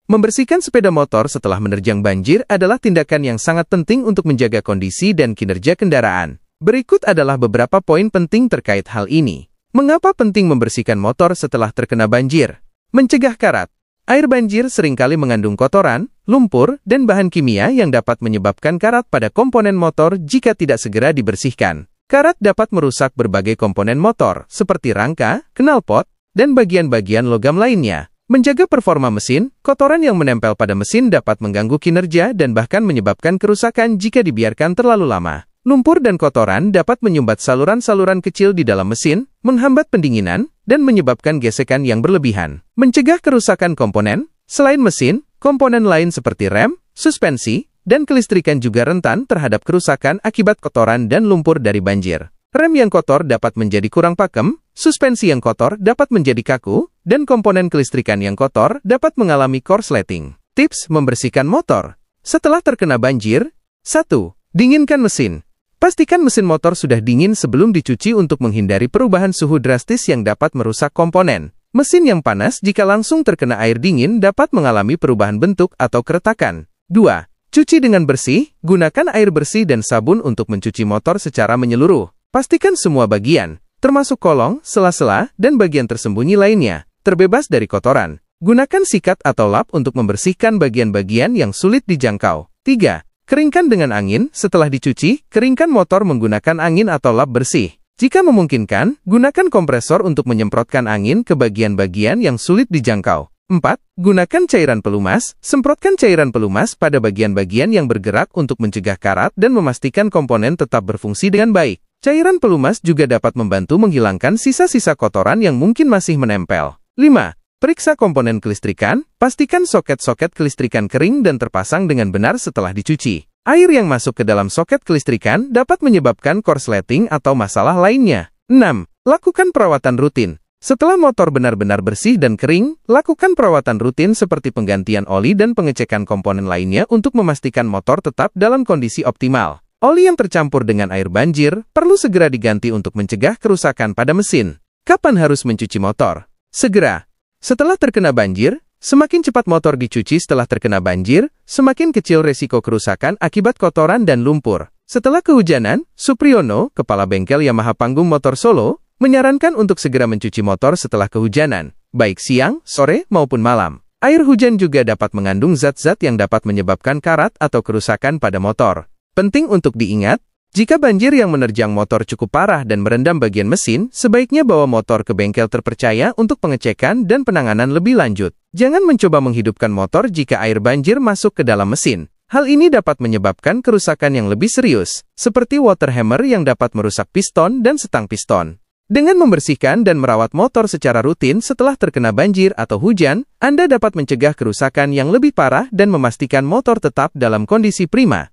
Membersihkan sepeda motor setelah menerjang banjir adalah tindakan yang sangat penting untuk menjaga kondisi dan kinerja kendaraan. Berikut adalah beberapa poin penting terkait hal ini. Mengapa penting membersihkan motor setelah terkena banjir? Mencegah karat. Air banjir seringkali mengandung kotoran, lumpur, dan bahan kimia yang dapat menyebabkan karat pada komponen motor jika tidak segera dibersihkan. Karat dapat merusak berbagai komponen motor, seperti rangka, knalpot, dan bagian-bagian logam lainnya. Menjaga performa mesin, kotoran yang menempel pada mesin dapat mengganggu kinerja dan bahkan menyebabkan kerusakan jika dibiarkan terlalu lama. Lumpur dan kotoran dapat menyumbat saluran-saluran kecil di dalam mesin, menghambat pendinginan, dan menyebabkan gesekan yang berlebihan. Mencegah kerusakan komponen, selain mesin, komponen lain seperti rem, suspensi, dan kelistrikan juga rentan terhadap kerusakan akibat kotoran dan lumpur dari banjir. Rem yang kotor dapat menjadi kurang pakem, suspensi yang kotor dapat menjadi kaku, dan komponen kelistrikan yang kotor dapat mengalami korsleting. Tips membersihkan motor setelah terkena banjir. 1. Dinginkan mesin. Pastikan mesin motor sudah dingin sebelum dicuci untuk menghindari perubahan suhu drastis yang dapat merusak komponen. Mesin yang panas jika langsung terkena air dingin dapat mengalami perubahan bentuk atau keretakan. 2. Cuci dengan bersih. Gunakan air bersih dan sabun untuk mencuci motor secara menyeluruh. Pastikan semua bagian, termasuk kolong, sela-sela, dan bagian tersembunyi lainnya, terbebas dari kotoran. Gunakan sikat atau lap untuk membersihkan bagian-bagian yang sulit dijangkau. 3. Keringkan dengan angin. Setelah dicuci, keringkan motor menggunakan angin atau lap bersih. Jika memungkinkan, gunakan kompresor untuk menyemprotkan angin ke bagian-bagian yang sulit dijangkau. 4. Gunakan cairan pelumas. Semprotkan cairan pelumas pada bagian-bagian yang bergerak untuk mencegah karat dan memastikan komponen tetap berfungsi dengan baik. Cairan pelumas juga dapat membantu menghilangkan sisa-sisa kotoran yang mungkin masih menempel. 5. Periksa komponen kelistrikan. Pastikan soket-soket kelistrikan kering dan terpasang dengan benar setelah dicuci. Air yang masuk ke dalam soket kelistrikan dapat menyebabkan korsleting atau masalah lainnya. 6. Lakukan perawatan rutin. Setelah motor benar-benar bersih dan kering, lakukan perawatan rutin seperti penggantian oli dan pengecekan komponen lainnya untuk memastikan motor tetap dalam kondisi optimal. Oli yang tercampur dengan air banjir perlu segera diganti untuk mencegah kerusakan pada mesin. Kapan harus mencuci motor? Segera. Setelah terkena banjir, semakin cepat motor dicuci setelah terkena banjir, semakin kecil resiko kerusakan akibat kotoran dan lumpur. Setelah kehujanan, Supriyono, Kepala Bengkel Yamaha Panggung Motor Solo, menyarankan untuk segera mencuci motor setelah kehujanan, baik siang, sore, maupun malam. Air hujan juga dapat mengandung zat-zat yang dapat menyebabkan karat atau kerusakan pada motor. Penting untuk diingat, jika banjir yang menerjang motor cukup parah dan merendam bagian mesin, sebaiknya bawa motor ke bengkel terpercaya untuk pengecekan dan penanganan lebih lanjut. Jangan mencoba menghidupkan motor jika air banjir masuk ke dalam mesin. Hal ini dapat menyebabkan kerusakan yang lebih serius, seperti water hammer yang dapat merusak piston dan setang piston. Dengan membersihkan dan merawat motor secara rutin setelah terkena banjir atau hujan, Anda dapat mencegah kerusakan yang lebih parah dan memastikan motor tetap dalam kondisi prima.